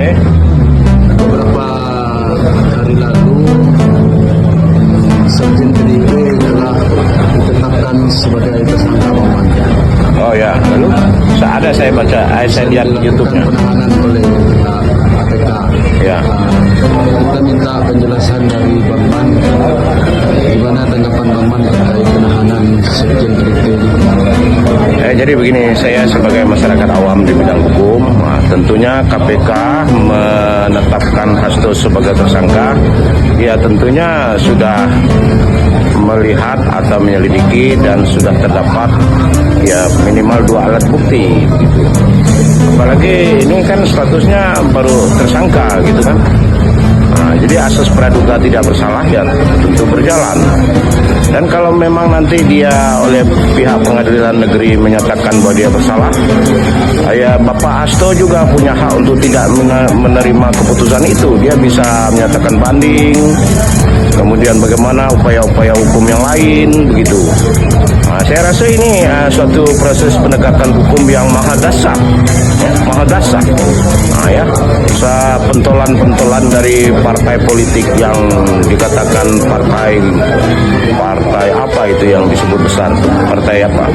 Oke. Beberapa hari lalu Sekjen PDIP telah ditetapkan sebagai tersangka Bang Man. Oh ya, lalu saya baca, saya lihat YouTube-nya. Penahanan oleh KPK. Ya. Kita minta penjelasan dari Bang Man, gimana tanggapan Bang Man terkait penahanan Sekjen PDIP. Jadi begini, saya sebagai masyarakat awam di bidang hukum, tentunya KPK menetapkan Hasto sebagai tersangka, ya tentunya sudah melihat atau menyelidiki dan sudah terdapat ya minimal 2 alat bukti gitu. Apalagi ini kan statusnya baru tersangka gitu kan. Jadi asas praduga tidak bersalah ya tentu berjalan. Dan kalau memang nanti dia oleh pihak pengadilan negeri menyatakan bahwa dia bersalah, ya Bapak Hasto juga punya hak untuk tidak menerima keputusan itu. Dia bisa menyatakan banding, kemudian bagaimana upaya-upaya hukum yang lain begitu. Saya rasa ini suatu proses penegakan hukum yang maha dasar, ya, maha dasar. Ya, pentolan-pentolan dari partai politik yang dikatakan partai apa itu yang disebut besar, partai apa?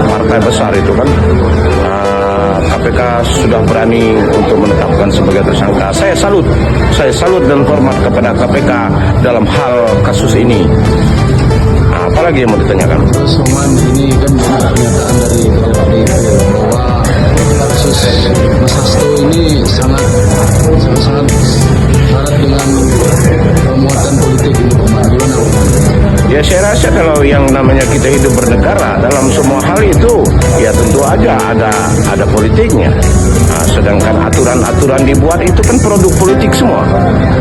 Partai besar itu kan. KPK sudah berani untuk menetapkan sebagai tersangka. Saya salut dan hormat kepada KPK dalam hal kasus ini. Apalagi yang mau ditanyakan? Soman, ini kan pernyataan dari PDIP bahwa kasus Mas Hasto ini sangat syarat dengan pemuatan politik ini, Bang Man. Gimana, Bang Man? Ya saya rasa kalau yang namanya kita hidup bernegara, dalam semua hal itu ya tentu aja ada politiknya. Sedangkan aturan-aturan dibuat itu kan produk politik semua,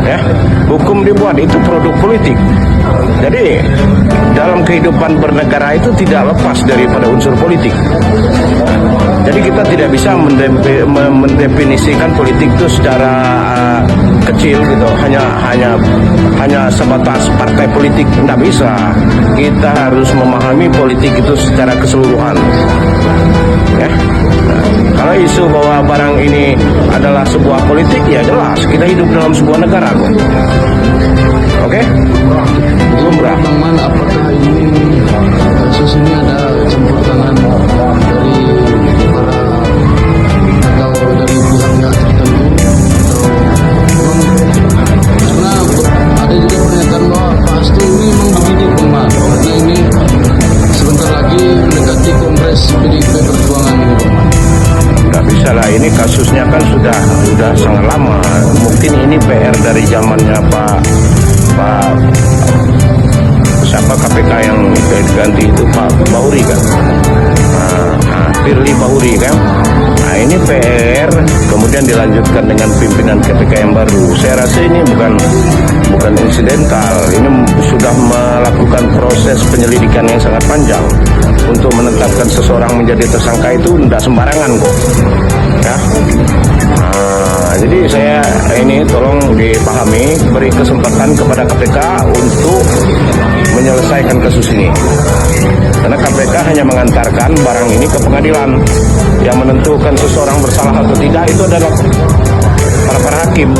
ya. Hukum dibuat itu produk politik. Jadi dalam kehidupan bernegara itu tidak lepas daripada unsur politik. Jadi kita tidak bisa mendefinisikan politik itu secara kecil gitu, hanya sebatas partai politik, tidak bisa. Kita harus memahami politik itu secara keseluruhan, ya. Kalau isu bahwa barang ini adalah sebuah politik, ya jelas kita hidup dalam sebuah negara kok. Oke? Belum berapa. Bang Man, apakah ini kasus ini ada campur tangan dari para atau dari pihak-pihak tertentu, karena ada juga pernyataan bahwa Pak Hasto ini memang begini, Bang Man, karena ini sebentar lagi mendekati Kongres PDIP Perjuangan ini, Bang Man. Nggak bisa lah, ini kasusnya kan sudah sangat lama. Mungkin ini PR dari zamannya Pak siapa KPK yang diganti itu, Pak Bauri kan, Firly Bahuri kan. Ini PR kemudian dilanjutkan dengan pimpinan KPK yang baru. Saya rasa ini bukan insidental. Ini sudah melakukan proses penyelidikan yang sangat panjang untuk menetapkan seseorang menjadi tersangka. Itu tidak sembarangan kok, ya. Jadi saya ini tolong dipahami, beri kesempatan kepada KPK untuk menyelesaikan kasus ini. Karena KPK hanya mengantarkan barang ini ke pengadilan. Yang menentukan seseorang bersalah atau tidak itu adalah para hakim.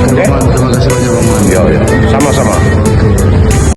Oke? Terima kasih banyak, Bang Man. Sama-sama.